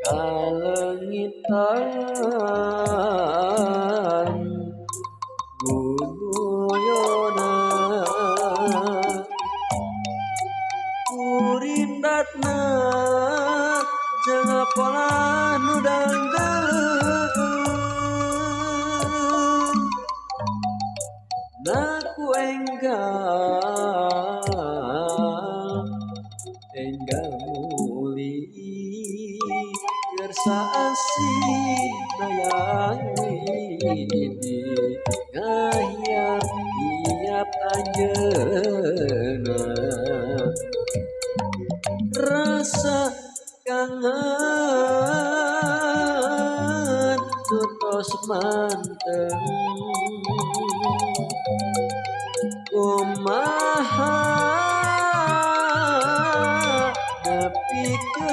kalengitan guguyona kurindatna jeung pola nu dangdeung naku enggal muli gersa asih nayangi ngayap-ngiyap anjeunna rasa kangen tutos manteng kumaha nepikeun